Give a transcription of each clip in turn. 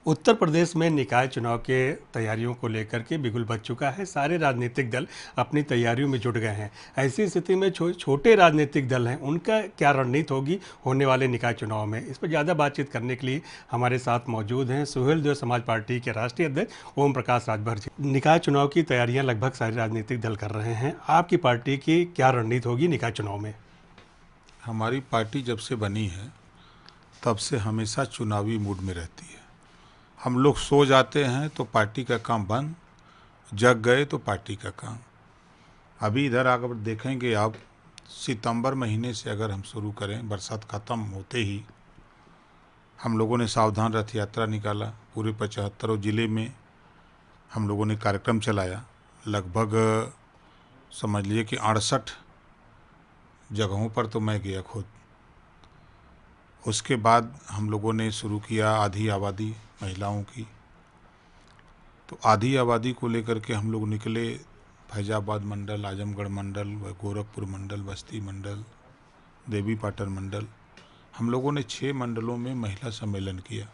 उत्तर प्रदेश में निकाय चुनाव के तैयारियों को लेकर के बिगुल बज चुका है। सारे राजनीतिक दल अपनी तैयारियों में जुट गए हैं। ऐसी स्थिति में छोटे राजनीतिक दल हैं, उनका क्या रणनीति होगी होने वाले निकाय चुनाव में, इस पर ज़्यादा बातचीत करने के लिए हमारे साथ मौजूद हैं सुहेलदेव समाज पार्टी के राष्ट्रीय अध्यक्ष ओम प्रकाश राजभर जी। निकाय चुनाव की तैयारियाँ लगभग सारे राजनीतिक दल कर रहे हैं। आपकी पार्टी की क्या रणनीति होगी निकाय चुनाव में? हमारी पार्टी जब से बनी है तब से हमेशा चुनावी मूड में रहती है। हम लोग सो जाते हैं तो पार्टी का काम बंद, जग गए तो पार्टी का काम। अभी इधर अगर देखेंगे आप, सितंबर महीने से अगर हम शुरू करें, बरसात ख़त्म होते ही हम लोगों ने सावधान रथ यात्रा निकाला। पूरे 75 ज़िले में हम लोगों ने कार्यक्रम चलाया। लगभग समझ लीजिए कि 68 जगहों पर तो मैं गया खुद। उसके बाद हम लोगों ने शुरू किया आधी आबादी महिलाओं की। तो आधी आबादी को लेकर के हम लोग निकले। फैजाबाद मंडल, आजमगढ़ मंडल, गोरखपुर मंडल, बस्ती मंडल, देवी पाटन मंडल, हम लोगों ने 6 मंडलों में महिला सम्मेलन किया।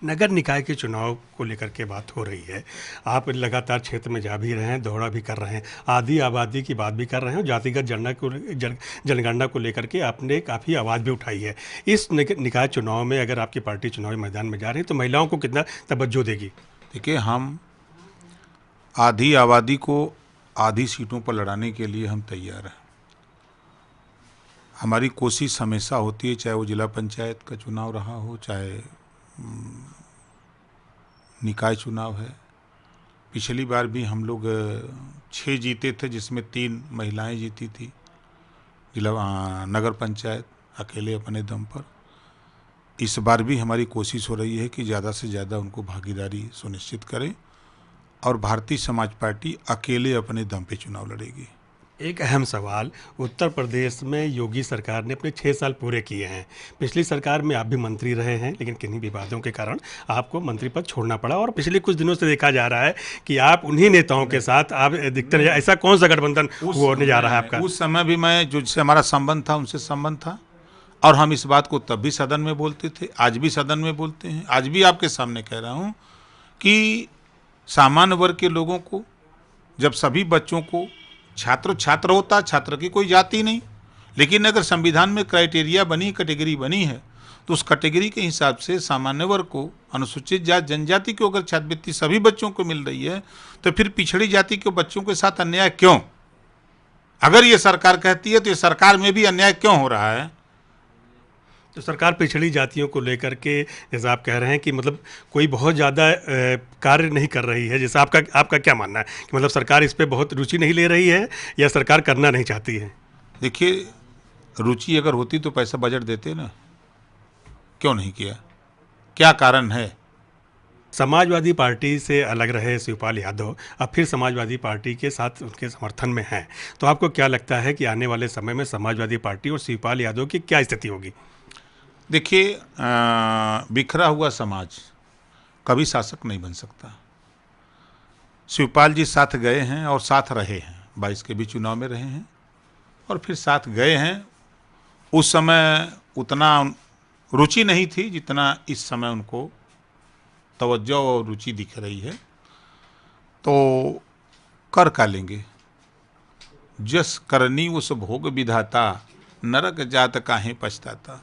नगर निकाय के चुनाव को लेकर के बात हो रही है। आप लगातार क्षेत्र में जा भी रहे हैं, दौरा भी कर रहे हैं, आधी आबादी की बात भी कर रहे हैं और जातिगत जनगणना को लेकर के आपने काफ़ी आवाज़ भी उठाई है। इस निकाय चुनाव में अगर आपकी पार्टी चुनावी मैदान में जा रही है तो महिलाओं को कितना तवज्जो देगी? देखिए, हम आधी आबादी को आधी सीटों पर लड़ाने के लिए हम तैयार हैं। हमारी कोशिश हमेशा होती है, चाहे वो जिला पंचायत का चुनाव रहा हो, चाहे निकाय चुनाव है। पिछली बार भी हम लोग 6 जीते थे, जिसमें 3 महिलाएं जीती थी। जिला नगर पंचायत अकेले अपने दम पर। इस बार भी हमारी कोशिश हो रही है कि ज़्यादा से ज़्यादा उनको भागीदारी सुनिश्चित करें और भारतीय समाज पार्टी अकेले अपने दम पे चुनाव लड़ेगी। एक अहम सवाल, उत्तर प्रदेश में योगी सरकार ने अपने 6 साल पूरे किए हैं। पिछली सरकार में आप भी मंत्री रहे हैं, लेकिन किन्हीं विवादों के कारण आपको मंत्री पद छोड़ना पड़ा और पिछले कुछ दिनों से देखा जा रहा है कि आप उन्हीं नेताओं के साथ आप दिखते रहे। ऐसा कौन सा गठबंधन होने जा रहा है आपका? उस समय भी मैं, जो जिससे हमारा संबंध था, उनसे संबंध था और हम इस बात को तब भी सदन में बोलते थे, आज भी सदन में बोलते हैं। आज भी आपके सामने कह रहा हूँ कि सामान्य वर्ग के लोगों को, जब सभी बच्चों को छात्र होता, छात्र की कोई जाति नहीं, लेकिन अगर संविधान में क्राइटेरिया बनी, कैटेगरी बनी है, तो उस कैटेगरी के हिसाब से सामान्य वर्ग को, अनुसूचित जाति जनजाति को अगर छात्रवृत्ति सभी बच्चों को मिल रही है, तो फिर पिछड़ी जाति के बच्चों के साथ अन्याय क्यों? अगर ये सरकार कहती है तो ये सरकार में भी अन्याय क्यों हो रहा है? तो सरकार पिछड़ी जातियों को लेकर के, जैसा आप कह रहे हैं कि मतलब कोई बहुत ज़्यादा कार्य नहीं कर रही है, जैसा आपका क्या मानना है कि मतलब सरकार इस पे बहुत रुचि नहीं ले रही है या सरकार करना नहीं चाहती है? देखिए, रुचि अगर होती तो पैसा बजट देते ना, क्यों नहीं किया? क्या कारण है? समाजवादी पार्टी से अलग रहे शिवपाल यादव, अब फिर समाजवादी पार्टी के साथ उनके समर्थन में हैं, तो आपको क्या लगता है कि आने वाले समय में समाजवादी पार्टी और शिवपाल यादव की क्या स्थिति होगी? देखिए, बिखरा हुआ समाज कभी शासक नहीं बन सकता। शिवपाल जी साथ गए हैं और साथ रहे हैं, 22 के भी चुनाव में रहे हैं और फिर साथ गए हैं। उस समय उतना रुचि नहीं थी जितना इस समय उनको तवज्जो और रुचि दिख रही है। तो कर का लेंगे, जस करनी उस भोग विधाता, नरक जात काहे पछताता।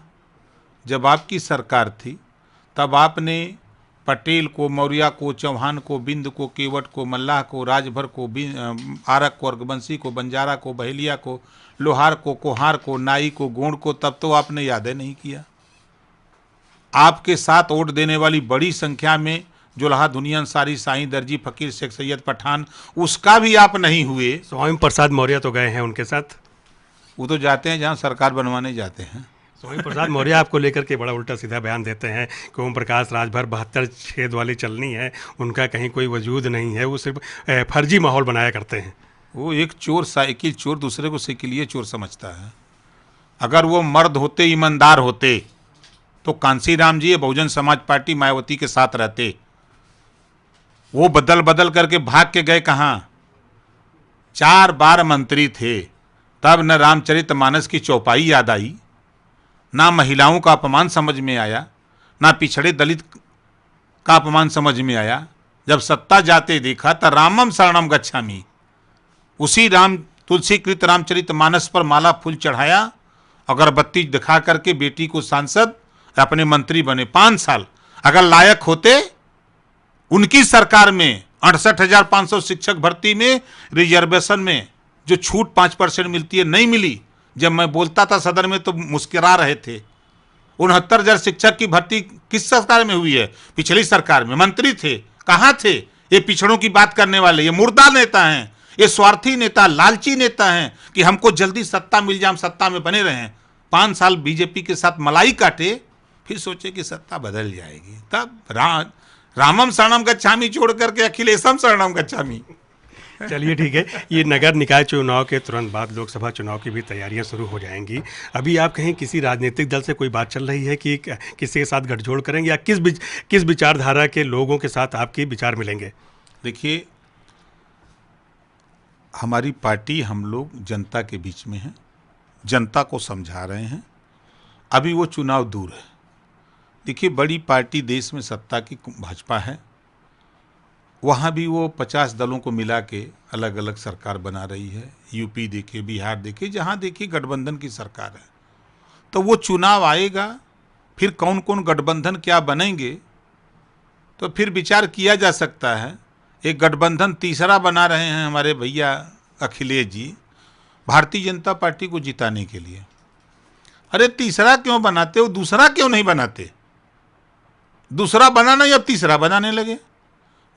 जब आपकी सरकार थी तब आपने पटेल को, मौर्य को, चौहान को, बिंद को, केवट को, मल्लाह को, राजभर को, आरक को, अर्गवंशी को, बंजारा को, बहेलिया को, लोहार को, कोहार को, नाई को, गोंड को, तब तो आपने यादें नहीं किया। आपके साथ वोट देने वाली बड़ी संख्या में जुल्हा, दुनिया, अंसारी, साईं, दर्जी, फकीर, शेख सैयद, पठान, उसका भी आप नहीं हुए। स्वामी प्रसाद मौर्य तो गए हैं उनके साथ। वो तो जाते हैं जहाँ सरकार बनवाने जाते हैं। स्वामी प्रसाद मौर्य आपको लेकर के बड़ा उल्टा सीधा बयान देते हैं कि ओम प्रकाश राजभर 72 छेद वाली चलनी है, उनका कहीं कोई वजूद नहीं है, वो सिर्फ फर्जी माहौल बनाया करते हैं। वो एक चोर, साइकिल चोर, दूसरे को साइकिलिए चोर समझता है। अगर वो मर्द होते, ईमानदार होते, तो कांसीराम जी बहुजन समाज पार्टी मायावती के साथ रहते। वो बदल बदल करके भाग के गए कहाँ? 4 बार मंत्री थे, तब न रामचरितमानस की चौपाई याद आई, ना महिलाओं का अपमान समझ में आया, ना पिछड़े दलित का अपमान समझ में आया। जब सत्ता जाते देखा तो रामम शरणम गच्छामि, उसी राम तुलसीकृत रामचरितमानस पर माला फूल चढ़ाया, अगरबत्ती दिखा करके बेटी को सांसद, अपने मंत्री बने 5 साल। अगर लायक होते, उनकी सरकार में 68,500 शिक्षक भर्ती में रिजर्वेशन में जो छूट 5% मिलती है नहीं मिली। जब मैं बोलता था सदन में तो मुस्कुरा रहे थे। 69,000 शिक्षक की भर्ती किस सरकार में हुई है? पिछली सरकार में मंत्री थे, कहाँ थे ये पिछड़ों की बात करने वाले? ये मुर्दा नेता हैं, ये स्वार्थी नेता, लालची नेता हैं कि हमको जल्दी सत्ता मिल जाए, हम सत्ता में बने रहें। 5 साल बीजेपी के साथ मलाई काटे, फिर सोचे कि सत्ता बदल जाएगी, तब रामम शरणम गच्छामि छोड़ करके अखिलेशम शरणम गच्छामि। चलिए ठीक है। ये नगर निकाय चुनाव के तुरंत बाद लोकसभा चुनाव की भी तैयारियां शुरू हो जाएंगी। अभी आप कहीं किसी राजनीतिक दल से कोई बात चल रही है कि किसी के साथ गठजोड़ करेंगे, या किस विचारधारा के लोगों के साथ आपके विचार मिलेंगे? देखिए, हमारी पार्टी, हम लोग जनता के बीच में हैं, जनता को समझा रहे हैं। अभी वो चुनाव दूर है। देखिए, बड़ी पार्टी देश में सत्ता की भाजपा है, वहाँ भी वो 50 दलों को मिला के अलग अलग सरकार बना रही है। यूपी देखिए, बिहार देखिए, जहाँ देखिए गठबंधन की सरकार है। तो वो चुनाव आएगा, फिर कौन कौन गठबंधन क्या बनेंगे, तो फिर विचार किया जा सकता है। एक गठबंधन तीसरा बना रहे हैं हमारे भैया अखिलेश जी, भारतीय जनता पार्टी को जिताने के लिए। अरे तीसरा क्यों बनाते हो, दूसरा क्यों नहीं बनाते? दूसरा बनाना या तीसरा बनाने लगे।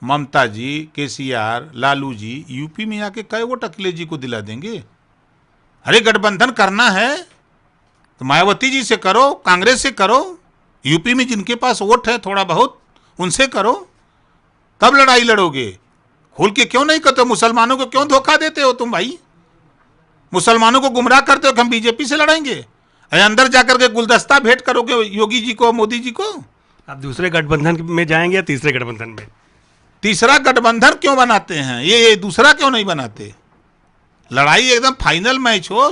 ममता जी, केसीआर, लालू जी यूपी में आके कई वोट अखिलेश जी को दिला देंगे। अरे गठबंधन करना है तो मायावती जी से करो, कांग्रेस से करो, यूपी में जिनके पास वोट है थोड़ा बहुत उनसे करो, तब लड़ाई लड़ोगे। खोल के क्यों नहीं करते? मुसलमानों को क्यों धोखा देते हो तुम भाई? मुसलमानों को गुमराह करते हो कि हम बीजेपी से लड़ेंगे। अरे अंदर जाकर के गुलदस्ता भेंट करोगे योगी जी को, मोदी जी को। आप दूसरे गठबंधन में जाएंगे या तीसरे गठबंधन में? तीसरा गठबंधन क्यों बनाते हैं? ये दूसरा क्यों नहीं बनाते? लड़ाई एकदम फाइनल मैच हो।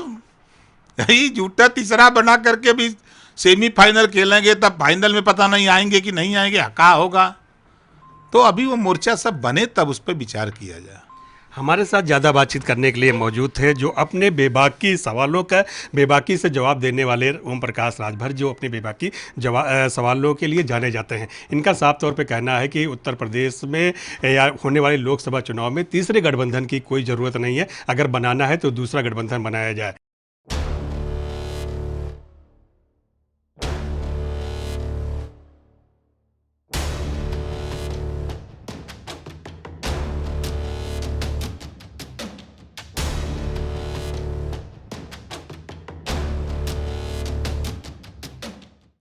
यही झूठा तीसरा बना करके भी सेमीफाइनल खेलेंगे, तब फाइनल में पता नहीं आएंगे कि नहीं आएंगे, क्या होगा। तो अभी वो मोर्चा सब बने तब उस पर विचार किया जाए। हमारे साथ ज़्यादा बातचीत करने के लिए मौजूद थे जो अपने बेबाकी सवालों का बेबाकी से जवाब देने वाले ओम प्रकाश राजभर, जो अपने बेबाकी सवालों के लिए जाने जाते हैं। इनका साफ तौर पे कहना है कि उत्तर प्रदेश में या होने वाले लोकसभा चुनाव में तीसरे गठबंधन की कोई ज़रूरत नहीं है। अगर बनाना है तो दूसरा गठबंधन बनाया जाए।